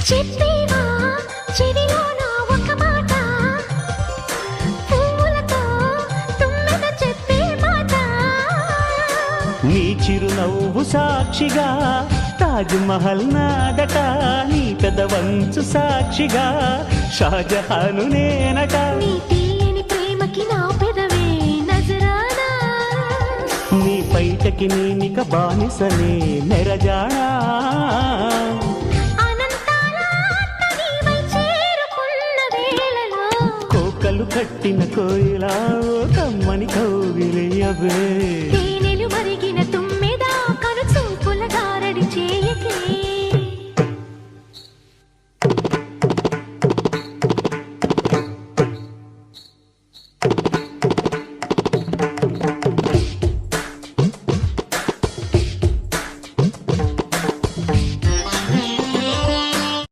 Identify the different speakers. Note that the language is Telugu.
Speaker 1: చెప్పేవా చెవిలోన ఒక మాట, పువ్వులతో తుమ్మెద చెప్పే మాట.
Speaker 2: నీ చిరునవ్వు సాక్షిగా తాజ్ మహల్ నాదట, నీ పెదవంచు సాక్షిగా షాజహాను నేనట.
Speaker 1: నీ తీయని ప్రేమకి నా పెదవే నజరానా,
Speaker 2: నీ బయటకి నేనిక బానిసనే నెరజానా.
Speaker 1: అనంతాల ఆత్మ నీవై చేరుకున్న వేళలో,
Speaker 2: కోకలు కట్టిన కోయిలా ఓ కమ్మని కౌగిలియవే.